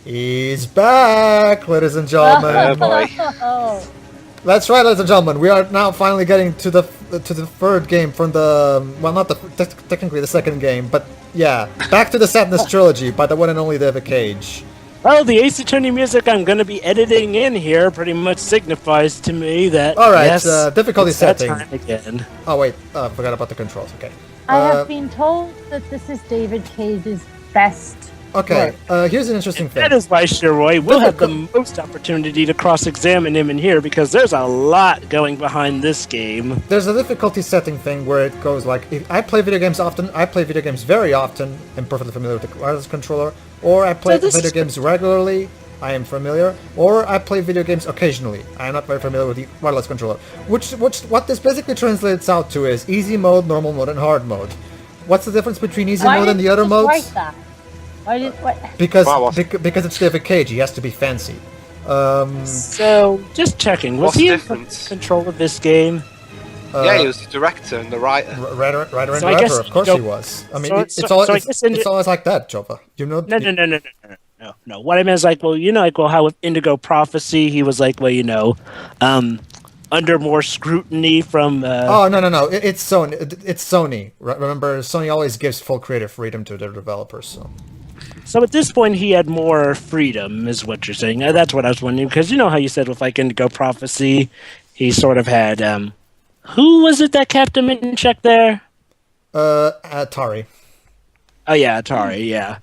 He's back, ladies and gentlemen. boy. That's right, ladies and gentlemen. We are now finally getting to the third game from the not technically the second game, but yeah, back to the Sadness trilogy by the one and only David Cage. Well, the Ace Attorney music I'm going to be editing in here pretty much signifies to me that All right, yes, difficulty it's that setting. time again. Oh wait, forgot about the controls. Okay. I have been told that this is David Cage's best Okay, work. here's an interesting thing. That is why, Shiroy, we'll have the most opportunity to cross-examine him in here because there's a lot going behind this game. There's a difficulty setting thing where it goes like, if I play video games often, I play video games very often, I'm perfectly familiar with the wireless controller, or I play video games regularly, I am familiar, or I play video games occasionally, I am not very familiar with the wireless controller. What this basically translates out to is easy mode, normal mode, and hard mode. What's the difference between easy mode and the other modes? Why did you just write that? Because it's David Cage, he has to be fancy. So, just checking, was What's he the in difference? control of this game? Yeah, he was the director and the writer. Writer and So I guess director, of course he was. I mean, so- it's so I guess it's always like that, Jova. You know? No. What I meant is like, well, how with Indigo Prophecy, he was like, well, under more scrutiny from. Oh no! It's Sony. It's Sony. Remember, Sony always gives full creative freedom to their developers. So at this point, he had more freedom, is what you're saying. That's what I was wondering, because you know how you said with like Indigo Prophecy, he sort of had. Who was it that kept him in check there? Atari. Oh yeah, Atari. Yeah.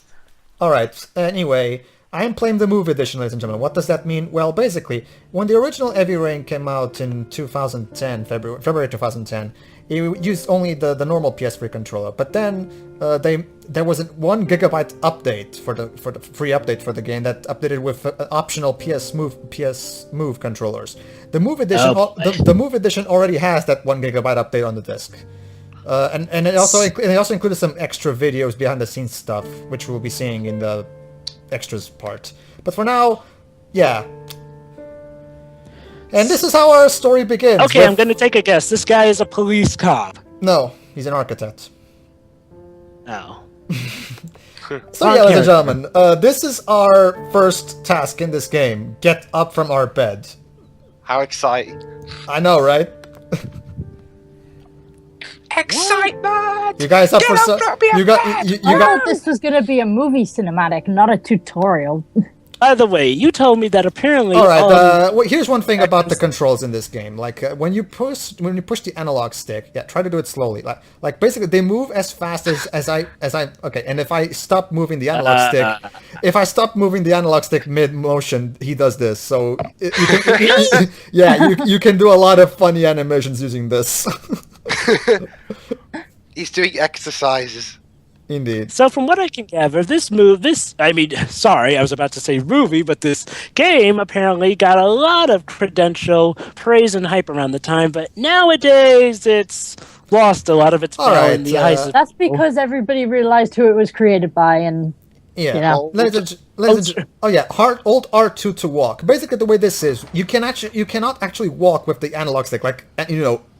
All right. Anyway, I am playing the movie edition, ladies and gentlemen. What does that mean? Well, basically, when the original Hevay Rain came out in 2010, February 2010, it used only the normal PS3 controller. But then there was a 1 gigabyte update for the free update for the game that updated with optional PS Move controllers. The Move edition the Move edition already has that 1 gigabyte update on the disc. And it also included some extra videos behind the scenes stuff, which we'll be seeing in the extras part. But for now, yeah. And this is how our story begins. Okay, I'm gonna take a guess. This guy is a police cop. No, he's an architect. Oh. So yeah, ladies and gentlemen, this is our first task in this game. Get up from our bed. How exciting. I know, right? Excitement! You guys up for some? You got. I thought this was going to be a movie cinematic, not a tutorial. By the way, you told me that apparently. All right. Well, here's one thing about the controls in this game. Like when you push the analog stick, try to do it slowly. Like basically, they move as fast as I. Okay, and if I stop moving the analog stick, mid motion, he does this. So you can do a lot of funny animations using this. He's doing exercises. Indeed. So from what I can gather, I was about to say movie, but this game apparently got a lot of credential praise and hype around the time, but nowadays it's lost a lot of its power in the eyes of That's because everybody realized who it was created by, and old R2 to walk. Basically, the way this is, you cannot actually walk with the analog stick, like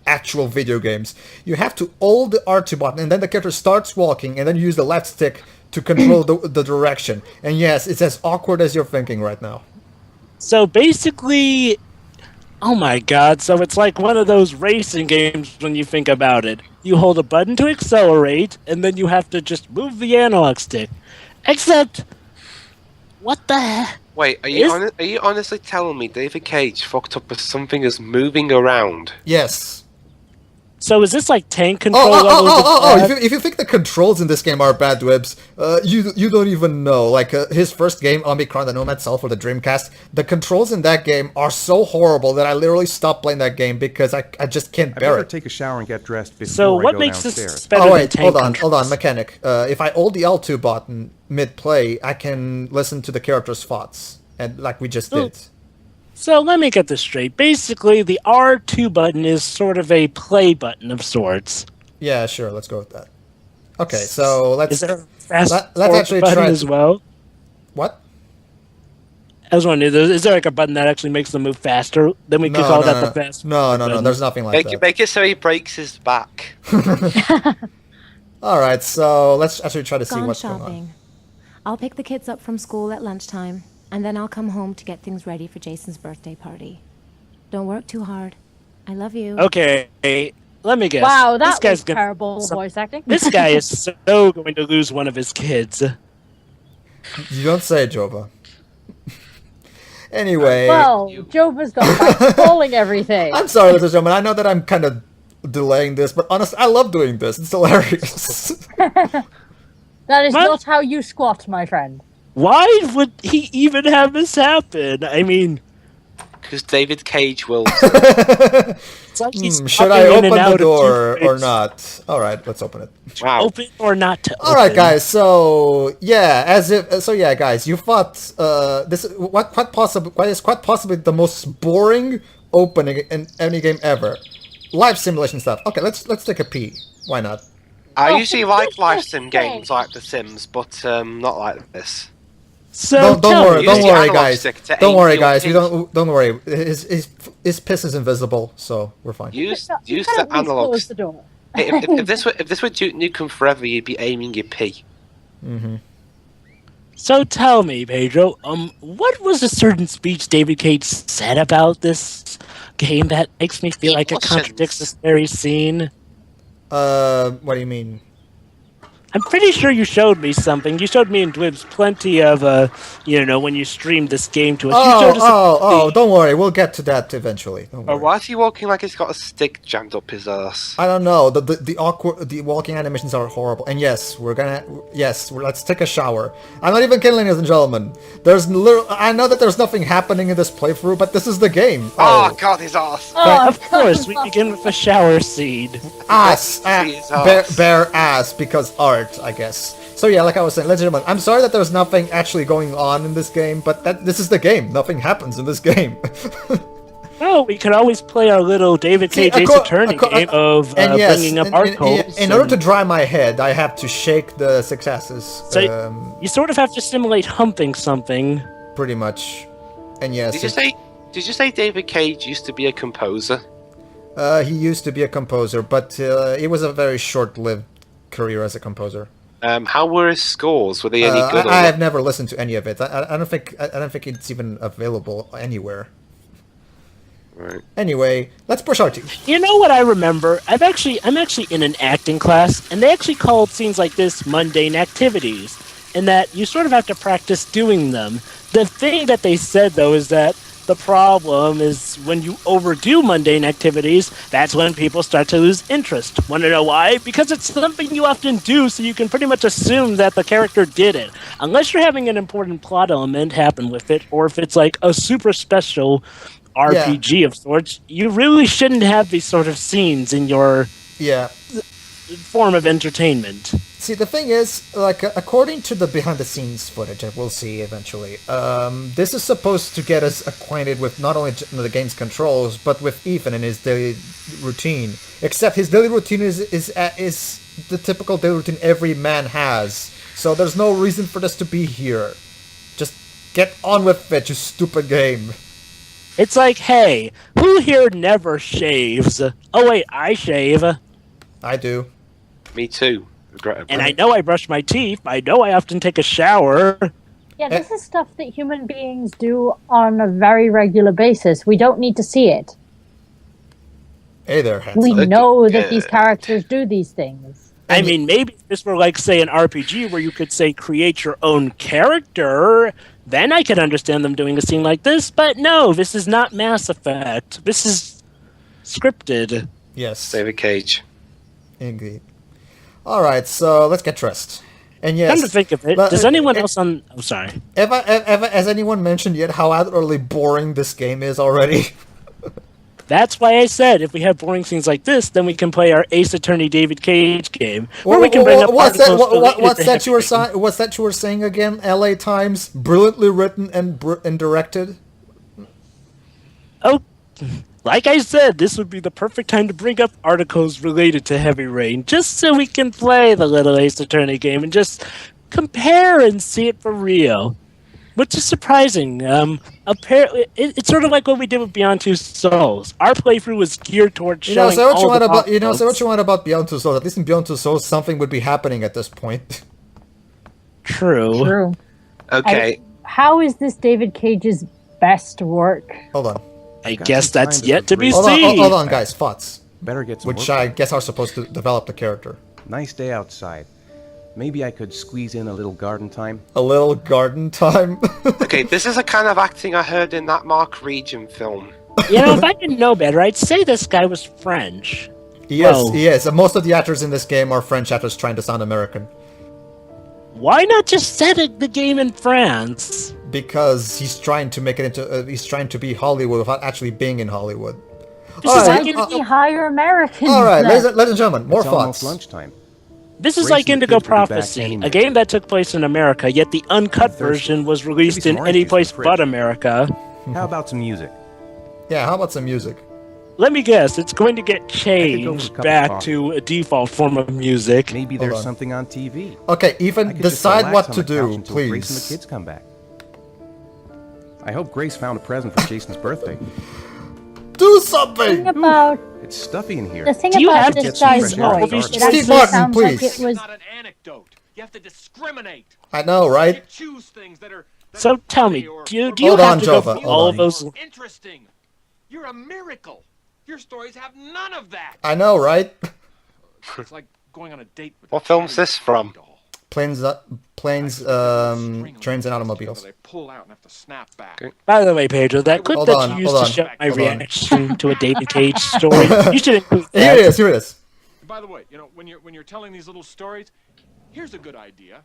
actual video games. You have to hold the R2 button, and then the character starts walking, and then you use the left stick to control the direction. And yes, it's as awkward as you're thinking right now. So basically, oh my god, so it's like one of those racing games when you think about it. You hold a button to accelerate, and then you have to just move the analog stick. Except, what the heck? Wait, are you honestly telling me David Cage fucked up with something as moving around? Yes. So is this like tank control levels? If you think the controls in this game are bad, Webs, you don't even know. Like his first game, Omicron, the Nomad Self for the Dreamcast, the controls in that game are so horrible that I literally stopped playing that game because I just can't bear it. Take a shower and get dressed before So what I go makes downstairs. this better than tank hold on, mechanic. If I hold the L2 button mid-play, I can listen to the character's thoughts, and like we just did. So let me get this straight. Basically, the R2 button is sort of a play button of sorts. Yeah, sure. Let's go with that. Okay, so let's let's actually try as well. What? I was wondering, is there like a button that actually makes them move faster? Then we could call that the fast. No. There's nothing like that. Make it so he breaks his back. All right, so let's actually try to see what's going on. I'll pick the kids up from school at lunchtime. and then I'll come home to get things ready for Jason's birthday party. Don't work too hard. I love you. Okay, let me guess. Wow, This that guy's was gonna- terrible voice acting. This guy is so going to lose one of his kids. You don't say, Jova. Anyway, Well, Jova's gone back calling everything. I'm sorry, ladies and gentlemen. I know that I'm kind of delaying this, but honestly, I love doing this. It's hilarious. That is What? not how you squat, my friend. Why would he even have this happen? I mean, Because David Cage will. it's like he's Should I popping in open and the out of door or toothpicks. not? All right, let's open it. Wow. Open or not to All right, open. guys. So yeah, guys, you fought. This is what is quite possibly the most boring opening in any game ever. Life simulation stuff. Okay, let's take a pee. Why not? I Oh, usually for like life goodness sim sake. games like The Sims, but not like this. So Don't tell worry, me, don't Use the worry, analog guys. stick to Don't aim worry, for your guys. We piss. don't worry. His piss is invisible, so we're fine. Use You use can the at least analog. close the door. If this were Duke Nukem Forever, you'd be aiming your pee. So tell me, Pedro, what was a certain speech David Cage said about this game that makes me feel like it Emotions. contradicts this very scene? What do you mean? I'm pretty sure you showed me something. You showed me and Dwibs plenty of, when you streamed this game to us. You showed us Oh, don't worry. We'll get to that eventually. Don't Oh, worry. why is he walking like he's got a stick jammed up his ass? I don't know. The walking animations are horrible. And yes, let's take a shower. I'm not even kidding, ladies and gentlemen. I know that there's nothing happening in this playthrough, but this is the game. Oh, God, his ass! Oh, Of course, we begin with a shower scene. Ass, His ass. bare ass, because art, I guess. So yeah, like I was saying, ladies and gentlemen, I'm sorry that there's nothing actually going on in this game, but this is the game. Nothing happens in this game. Oh, we could always play our little David Cage Ace Attorney game of and yes, bringing up in- art in, codes. in order to dry my head, I have to shake the successes. So you sort of have to simulate humping something. Pretty much. And yes, Did you say David Cage used to be a composer? he used to be a composer, but it was a very short-lived career as a composer. How were his scores? Were they any good? I have never listened to any of it. I don't think it's even available anywhere. Right. Anyway, let's brush our teeth. You know what I remember? I'm actually in an acting class, and they actually called scenes like this mundane activities, in that you sort of have to practice doing them. The thing that they said, though, is that the problem is when you overdo mundane activities, that's when people start to lose interest. Want to know why? Because it's something you often do, so you can pretty much assume that the character did it. Unless you're having an important plot element happen with it, or if it's like a super special RPG of sorts, you really shouldn't have these sort of scenes in your form of entertainment. See, the thing is, like, according to the behind-the-scenes footage that we'll see eventually, this is supposed to get us acquainted with not only the game's controls, but with Ethan and his daily routine. Except his daily routine is the typical daily routine every man has. So there's no reason for this to be here. Just get on with it, you stupid game. It's like, hey, who here never shaves? Oh wait, I shave. I do. Me too. Regrettably. And I know I brush my teeth. I know I often take a shower. Yeah, this is stuff that human beings do on a very regular basis. We don't need to see it. Hey there, handsome. We know that these characters do these things. I mean, maybe if this were like, say, an RPG where you could, say, create your own character, then I could understand them doing a scene like this. But no, this is not Mass Effect. This is scripted. Yes. David Cage. Indeed. Alright, so let's get dressed. And yes... Come to think of it, does anyone else on... Oh, sorry. Has anyone mentioned yet how utterly boring this game is already? That's why I said if we have boring scenes like this, then we can play our Ace Attorney David Cage game, where we can bring up what's articles that you were related to what's that you were saying again? LA Times, brilliantly written and directed. Oh, like I said, this would be the perfect time to bring up articles related to Heavy Rain, just so we can play the little Ace Attorney game and just compare and see it for real. Which is surprising. Apparently, it's sort of like what we did with Beyond Two Souls. Our playthrough was geared towards showing Say what you want about Beyond Two Souls. At least in Beyond Two Souls, something would be happening at this point. True. Okay, how is this David Cage's best work? Hold on. I Got guess some that's time to yet to be breathe. seen. Hold on, guys. Thoughts. Better get some Which work I done. guess are supposed to develop the character. Nice day outside. Maybe I could squeeze in a little garden time. A little garden time. Okay, this is a kind of acting I heard in that Mark Region film. You know, if I didn't know better, I'd say this guy was French. Yes, Well- he is. And most of the actors in this game are French actors trying to sound American. Why not just set the game in France? Because he's trying to make it into... he's trying to be Hollywood without actually being in Hollywood. This All is right, like Why did he hire Americans? All right, then? ladies and gentlemen, more It's almost thoughts. lunchtime. This is Grace like and the Indigo kids will be back Prophecy, any a minute. game that took place in America, yet the uncut thirsty. version was released Maybe some in orange any juice in place the fridge. but America. How about some music? Yeah, how about some music? Let me guess, it's going to get go for a changed cup of back coffee. to a default form of music. Maybe Hold there's on. something on TV. Okay, I even could just decide relax what on to the couch do, until Grace and the please. kids come back. I hope Grace found a present for Jason's birthday. Do The thing something! about It's stuffy in here. the thing Do you about have this to guy's choose more voice, movies? it Steve actually Martin, sounds please. like it was. Not an anecdote. You have to discriminate. I know, right? You choose things that are. So tell me, do you Hold have on, to go Jova, through hold all on. of those? Interesting. You're a miracle. Your stories have none of that. I know, right? It's like going on a date with. What a film's cherry this from? doll. Planes, trains, and automobiles. They pull out and have to snap back. Okay. By the way, Pedro, that clip Hold that on, you used hold to on, show my hold on. reaction to a David Cage story, you should include Here that. it is, here it is. By the way, you know when you're telling these little stories, here's a good idea.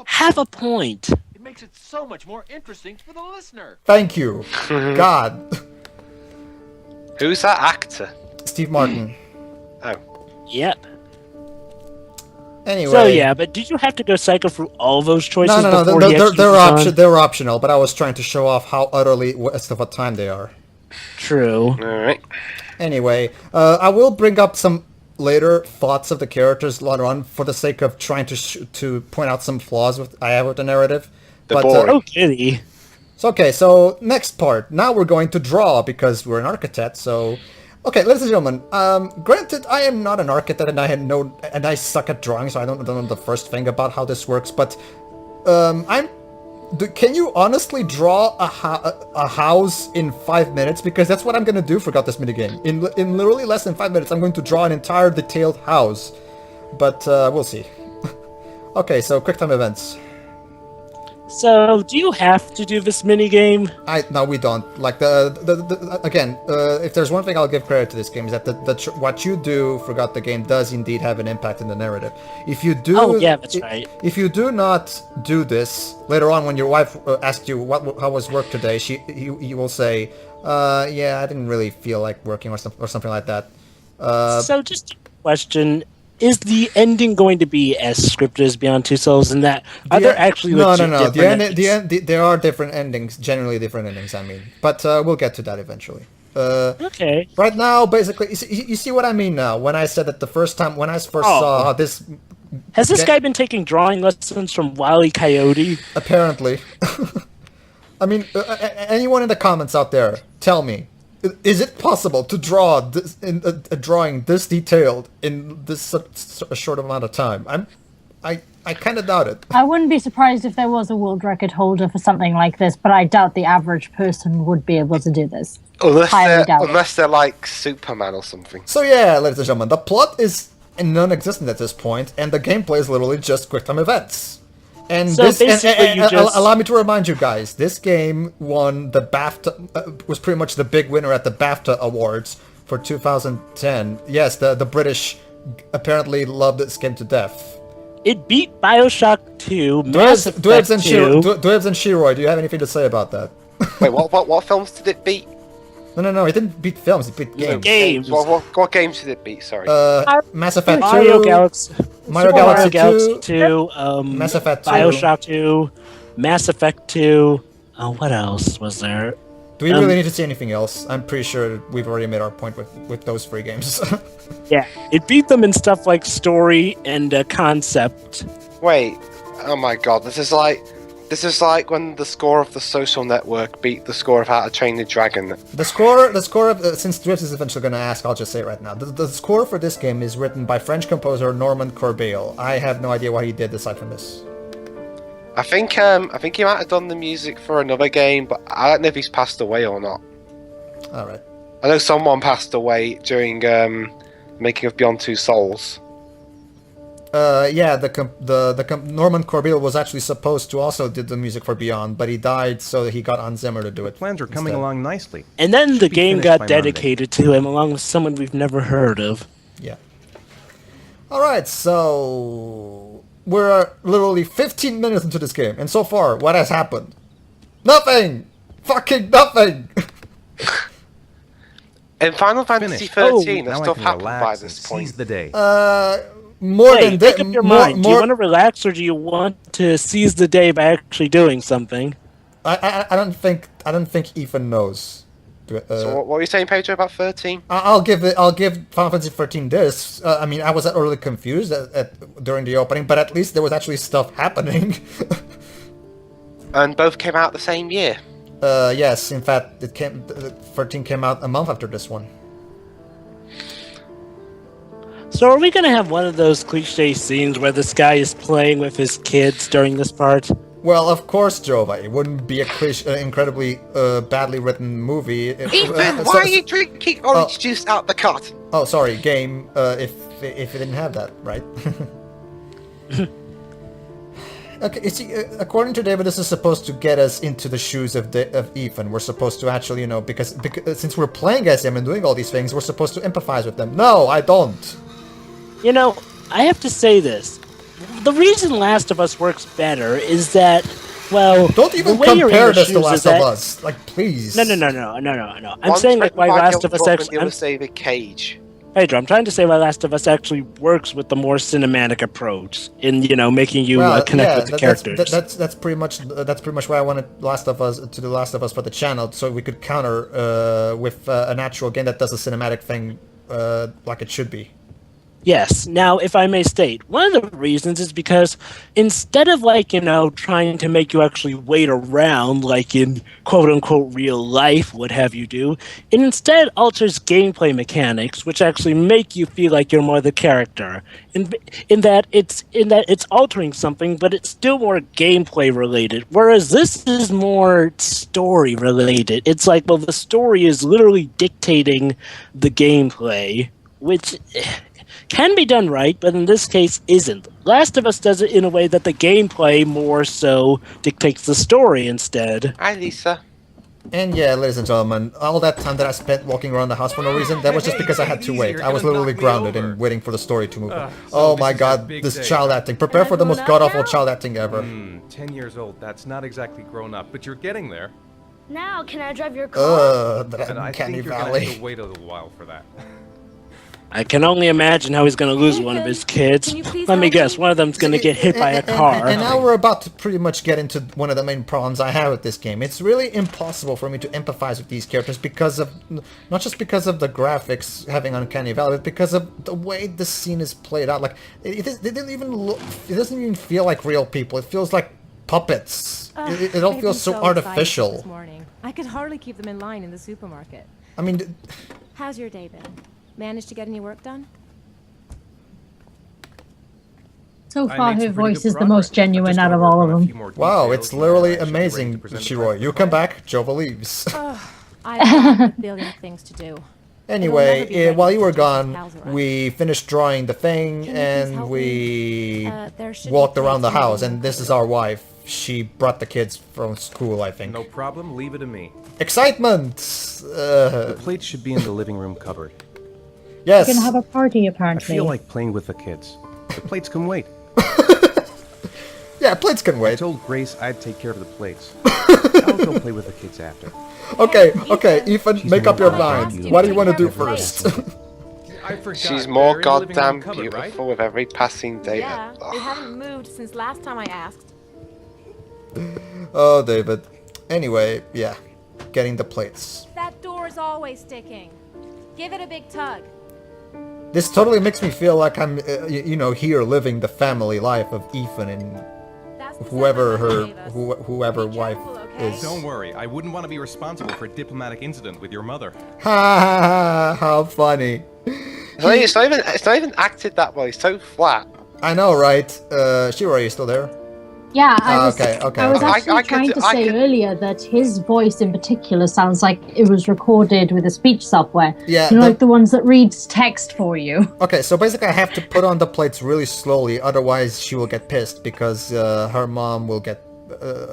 Have a point. It makes it so much more interesting for the listener. Thank you. God. Who's that actor? Steve Martin. Oh. Yep. Anyway. So yeah, but did you have to go cycle through all those choices No, before they're, he they're, actually they're, was on? they're optional, but I was trying to show off how utterly waste of a time they are. True. Alright. Anyway, I will bring up some later thoughts of the characters later on for the sake of trying to point out some flaws I have with the narrative. The boring. Oh, kitty. So, okay, so next part. Now we're going to draw because we're an architect, so... Okay, ladies and gentlemen, granted, I am not an architect and I suck at drawing, so I don't know the first thing about how this works, but can you honestly draw a house in 5 minutes? Because that's what I'm going to do for Got This minigame. In literally less than 5 minutes, I'm going to draw an entire detailed house, but we'll see. Okay, so quick time events. So, do you have to do this minigame? No, we don't. Like again, if there's one thing I'll give credit to this game is that what you do throughout the game does indeed have an impact in the narrative. If you do, Oh, yeah, that's right. If you do not do this later on, when your wife asks you how was work today, you will say, yeah, I didn't really feel like working or something like that. So, just a question. Is the ending going to be as scripted as Beyond Two Souls in that? Are there actually no. legit different endings? There are different endings, generally different endings. I mean, but we'll get to that eventually. Okay. Right now, basically, you see what I mean now. When I said that the first time, when I first saw how this, Has this guy been taking drawing lessons from Wile E. Coyote? apparently, I mean, anyone in the comments out there, tell me, is it possible to draw this, a drawing this detailed in this a short amount of time? I kind of doubt it. I wouldn't be surprised if there was a world record holder for something like this, but I doubt the average person would be able to do this. Highly doubt it. Unless they're like Superman or something. So yeah, ladies and gentlemen, the plot is non-existent at this point, and the gameplay is literally just quick-time events. And So this, basically and you just- allow me to remind you guys, this game won the BAFTA, was pretty much the big winner at the BAFTA Awards for 2010. Yes, the British apparently loved this game to death. It beat Bioshock 2, Mass Effect Dwebs and 2. Shiroi, do you have anything to say about that? Wait, what films did it beat? No, it didn't beat films, it beat games. Games. What games did it beat? Sorry. Mass Effect 2, Mario Galaxy, Mario Mario Galaxy Galaxy 2, 2, Mass Effect 2. Bioshock 2, Mass Effect 2. What else was there? Do we really need to say anything else? I'm pretty sure we've already made our point with those three games. Yeah, it beat them in stuff like story and concept. Wait. Oh my god, this is like when the score of The Social Network beat the score of How to Train Your Dragon. The score of since Drift is eventually going to ask, I'll just say it right now. The score for this game is written by French composer Norman Corbeil. I have no idea what he did aside from this. I think he might have done the music for another game, but I don't know if he's passed away or not. All right. I know someone passed away during making of Beyond Two Souls. Yeah, Norman Corbeil was actually supposed to also do the music for Beyond, but he died, so he got Hans Zimmer to do it. Plans are coming along nicely. And then the Should be game finished got by dedicated to him, along with someone we've never heard of. Yeah. Alright, so... We're literally 15 minutes into this game, and so far, what has happened? Nothing! Fucking nothing! In Final Fantasy XIII, that stuff happened by this point. Seize the day. More Hey, than make up your mind. Do you more... want to relax, or do you want to seize the day by actually doing something? I don't think Ethan knows. So what were you saying, Pedro, about 13? I'll give Final Fantasy 13 this. I mean, I was really confused during the opening, but at least there was actually stuff happening. And both came out the same year. Yes, in fact, 13 came out a month after this one. So are we going to have one of those cliche scenes where this guy is playing with his kids during this part? Well, of course, Jova. It wouldn't be incredibly badly written movie. Ethan, why are you drinking orange juice out the cart? Oh, sorry, game. If it didn't have that, right? Okay, see, according to David, this is supposed to get us into the shoes of Ethan. We're supposed to actually, because since we're playing as him and doing all these things, we're supposed to empathize with them. No, I don't. I have to say this. The reason Last of Us works better is that, well, don't even the way compare this to Last of Us. Like, please. No. I'm saying like why Last of Us actually. I'm David Cage. Pedro, I'm trying to say why Last of Us actually works with the more cinematic approach in making you connect with the characters. That's pretty much why I wanted Last of Us to do Last of Us for the channel, so we could counter with an actual game that does a cinematic thing like it should be. Yes. Now, if I may state, one of the reasons is because instead of trying to make you actually wait around like in quote-unquote real life, what have you do, it instead alters gameplay mechanics, which actually make you feel like you're more the character. In that it's altering something, but it's still more gameplay related, whereas this is more story related. It's like, well, the story is literally dictating the gameplay, which can be done right, but in this case isn't. Last of Us does it in a way that the gameplay more so dictates the story instead. Hi, Lisa. And yeah, ladies and gentlemen, all that time that I spent walking around the house for no reason, that was just because I had to wait. I was literally grounded and waiting for the story to move. Oh my god, this child acting. Prepare for the most god-awful child acting ever. 10 years old, that's not exactly grown up, but you're getting there. Now, can I drive your car? And I think you're gonna have to wait a little while for that. I can only imagine how he's going to lose one of his kids. Let me guess, one of them's going to get hit by a car. And now we're about to pretty much get into one of the main problems I have with this game. It's really impossible for me to empathize with these characters because of, not just because of the graphics having uncanny valley, but because of the way the scene is played out. Like, it doesn't even feel like real people. It feels like puppets. It all feels so artificial. This morning. I could hardly keep them in line in the supermarket. I mean... How's your day been? Managed to get any work done? So far, her voice is the most genuine out of all of them. Wow, it's literally amazing, Shiroi. You come back, Jova leaves. I have a billion things to do. Anyway, while you were gone, we finished drawing the thing, and we walked around the house, and this is our wife. She brought the kids from school, I think. No problem, leave it to me. Excitement! The plates should be in the living room cupboard. Yes. We're gonna have a party, apparently. I feel like playing with the kids. The plates can wait. Yeah, plates can wait. I told Grace I'd take care of the plates. I'll go play with the kids after. Okay, Ethan, make up your mind. What do you want to do first? She's more goddamn beautiful with every passing day. Yeah, they haven't moved since last time I asked. Oh, David. Anyway, yeah, getting the plates. That door is always sticking. Give it a big tug. This totally makes me feel like I'm, here living the family life of Ethan and whoever whoever wife is. Don't worry, I wouldn't want to be responsible for a diplomatic incident with your mother. Ha! How funny. It's not even acted that well. It's so flat. I know, right? Shiro, are you still there? Yeah, Okay. I was actually trying to say earlier that his voice in particular sounds like it was recorded with a speech software. Yeah, like the ones that reads text for you. Okay, so basically I have to put on the plates really slowly, otherwise she will get pissed because her mom will get,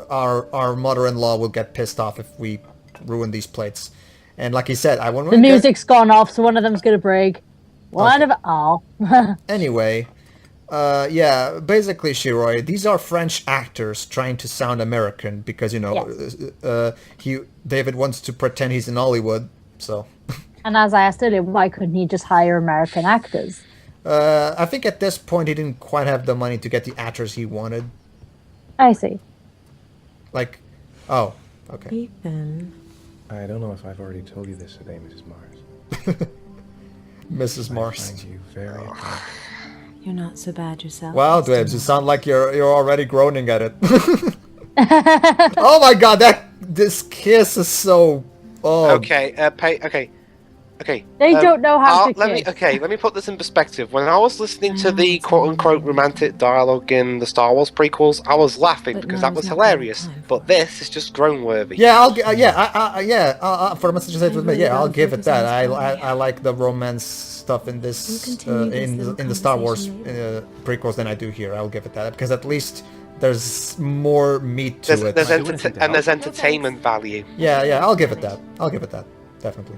our mother-in-law will get pissed off if we ruin these plates. And like he said, I want the music's gone off, so one of them's gonna break. One of all. Anyway. Yeah, basically, Shiroi, these are French actors trying to sound American because, you know, David wants to pretend he's in Hollywood, so... And as I asked earlier, why couldn't he just hire American actors? I think at this point he didn't quite have the money to get the actors he wanted. I see. Like, oh, okay. Ethan. I don't know if I've already told you this today, Mrs. Mars. Mrs. Mars. I find you very attractive. You're not so bad yourself. Wow, Dwebs, you sound like you're already groaning at it. Oh my god, this kiss is so... Oh. Okay, okay. They don't know how to kiss. Let me put this in perspective. When I was listening to the quote-unquote romantic dialogue in the Star Wars prequels, I was laughing because that was hilarious. But this is just groan-worthy. Yeah, for a message to say with me, yeah, I'll give it that. I like the romance stuff in this in the Star Wars prequels than I do here. I'll give it that because at least there's more meat to it. There's entertainment value. Yeah, I'll give it that. Definitely.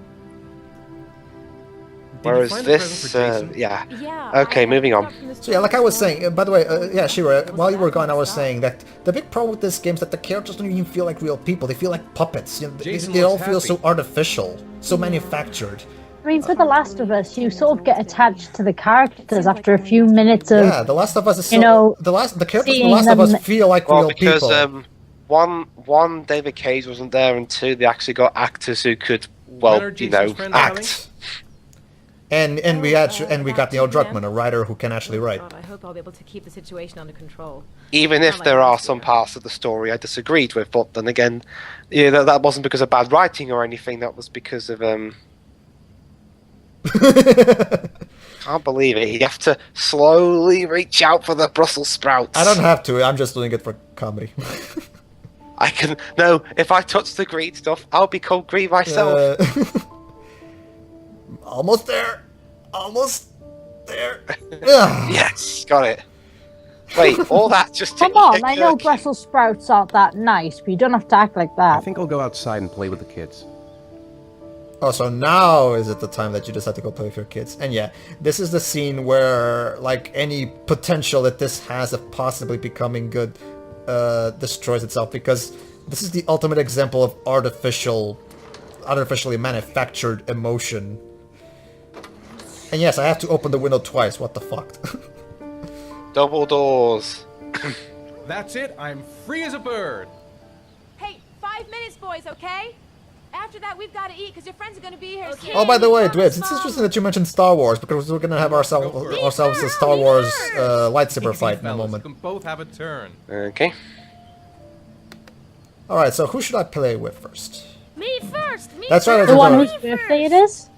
Whereas this, yeah. Okay, moving on. So yeah, like I was saying, by the way, Shira, while you were gone, I was saying that the big problem with this game is that the characters don't even feel like real people. They feel like puppets. You know, they all feel so artificial, so manufactured. I mean, for The Last of Us, you sort of get attached to the characters after a few minutes of... Yeah, The Last of Us is so... the characters in The Last of Us feel like real people. Because one, David Cage wasn't there, and two, they actually got actors who could, act. And we got Neil Druckmann, a writer who can actually write. I hope I'll be able to keep the situation under control. Even if there are some parts of the story I disagreed with, but then again, that wasn't because of bad writing or anything. That was because of Can't believe it. You have to slowly reach out for the Brussels sprouts. I don't have to. I'm just doing it for comedy. No, if I touch the green stuff, I'll become green myself. Almost there. Yes, got it. Wait, all that just to Come on, I know Brussels sprouts aren't that nice, but you don't have to act like that. I think I'll go outside and play with the kids. Oh, so now is it the time that you decide to go play with your kids? And yeah, this is the scene where, like, any potential that this has of possibly becoming good destroys itself, because this is the ultimate example of artificially manufactured emotion. And yes, I have to open the window twice. What the fuck? Double doors. That's it. I'm free as a bird. Hey, 5 minutes, boys, okay? After that, we've got to eat because your friends are going to be here soon. Oh, by the way, Dwibs, it's interesting that you mentioned Star Wars because we're going to have ourselves a Star Wars lightsaber fight in a moment. We can both have a turn. Okay. Alright, so who should I play with first? Me first. That's right. The one whose birthday it is?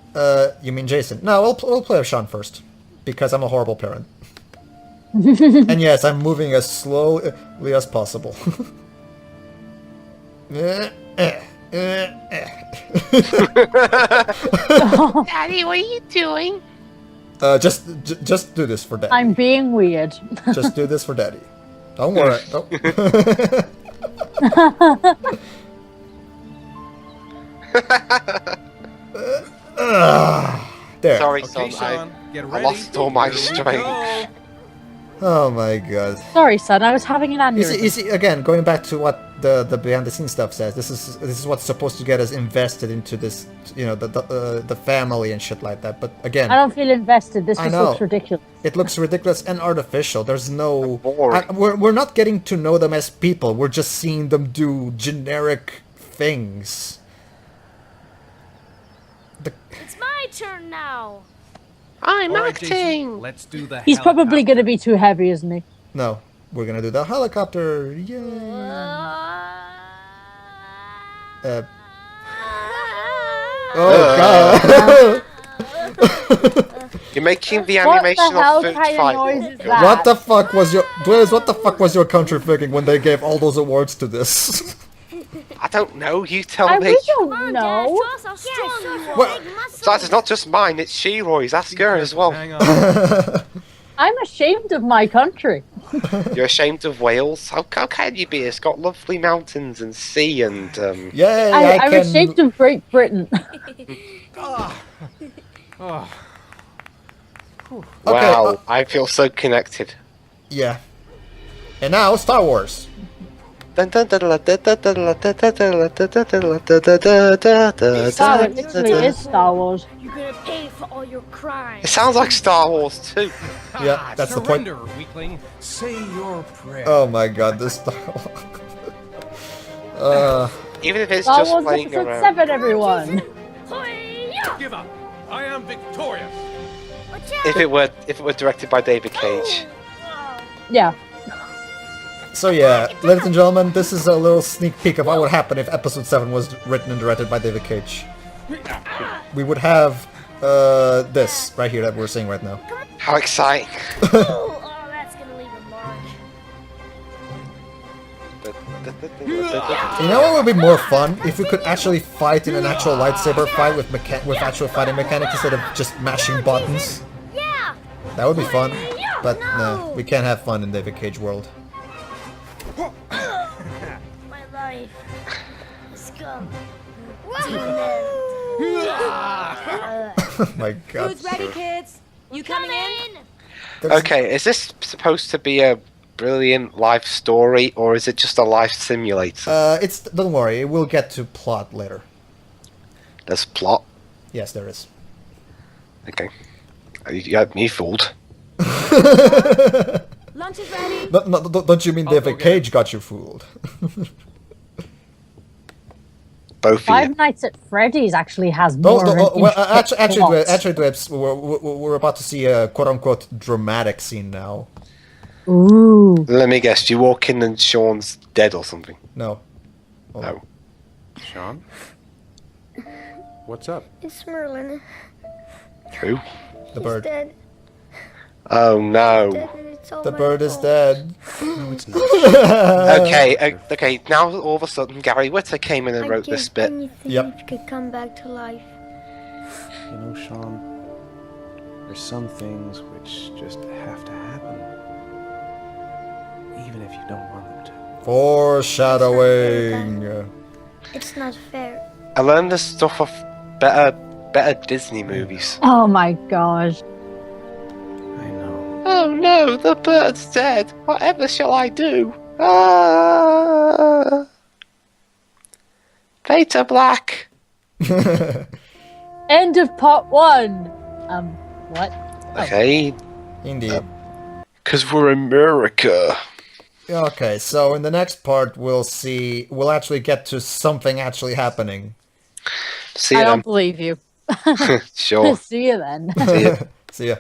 You mean Jason? No, we'll play with Sean first because I'm a horrible parent. And yes, I'm moving as slowly as possible. Daddy, what are you doing? Just do this for Daddy. I'm being weird. Just do this for Daddy. Don't worry. There. Sorry, okay, son. Get I ready. lost all my strength. Oh my god. Sorry, son. I was having an aneurysm. You see, again, going back to what the behind-the-scenes stuff says, this is what's supposed to get us invested into this, the family and shit like that. But again, I don't feel invested. This just looks ridiculous. It looks ridiculous and artificial. There's no... we're not getting to know them as people. We're just seeing them do generic things. It's my turn now. I'm All right, acting. Jason, let's do the He's probably going to be too heavy, isn't he? No, we're gonna do the helicopter. Yay! Oh god! You're making the What animation the hell of food kind of fight. noise is that? What the fuck was your Dwayne, what the fuck was your country thinking when they gave all those awards to this? I don't know. You tell I me. really don't know. Besides, it's not just mine. It's Shiroi's. Ask her as well. Hang on. I'm ashamed of my country. You're ashamed of Wales? How can you be? It's got lovely mountains and sea and Yay! I'm ashamed of Great Britain. Wow, I feel so connected. Yeah. And now Star Wars. Wow, it literally is Star Wars. You're gonna pay for all your crimes. It sounds like Star Wars too. Yeah, that's the point. Surrender, weakling. Say your prayer. Oh my god, this Star Even if it's Star just Wars playing episode around. 7, everyone. Give up. I am victorious. If it were directed by David Cage. Yeah. So yeah, ladies and gentlemen, this is a little sneak peek of what would happen if Episode 7 was written and directed by David Cage. We would have this right here that we're seeing right now. How exciting! Oh, that's gonna leave a mark. You know what would be more fun? If we could actually fight in an actual lightsaber fight with actual fighting mechanics instead of just mashing buttons. Yeah. That would be fun. But no, we can't have fun in David Cage world. My life. Scum. Oh my god. Food's ready, kids. You coming in? Okay, is this supposed to be a brilliant life story or is it just a life simulator? Don't worry, we'll get to plot later. There's plot. Yes, there is. Okay. You had me fooled. Lunch is ready. No, don't you mean David Cage got you fooled? Both Five Nights at Freddy's actually has more. Actually, we're about to see a quote-unquote dramatic scene now. Ooh. Let me guess, you walk in and Sean's dead or something? No. Oh. Sean? What's up? It's Merlin. Who? The bird. Dead. Oh no. The bird is dead. No, it's not. Okay, now all of a sudden Gary Whitta came in and wrote this bit. Yep. If you could come back to life. You know, Sean, there's some things which just have to happen. Even if you don't want them to. Foreshadowing. It's not fair. I learned this stuff off better Disney movies. Oh my gosh. Oh no, the bird's dead. Whatever shall I do? Ah. Fade to black. End of part 1. What? Okay. Indeed. Because we're America. Okay, so in the next part we'll actually get to something actually happening. See you I then. don't believe you. Sure. See you then. See ya. See ya.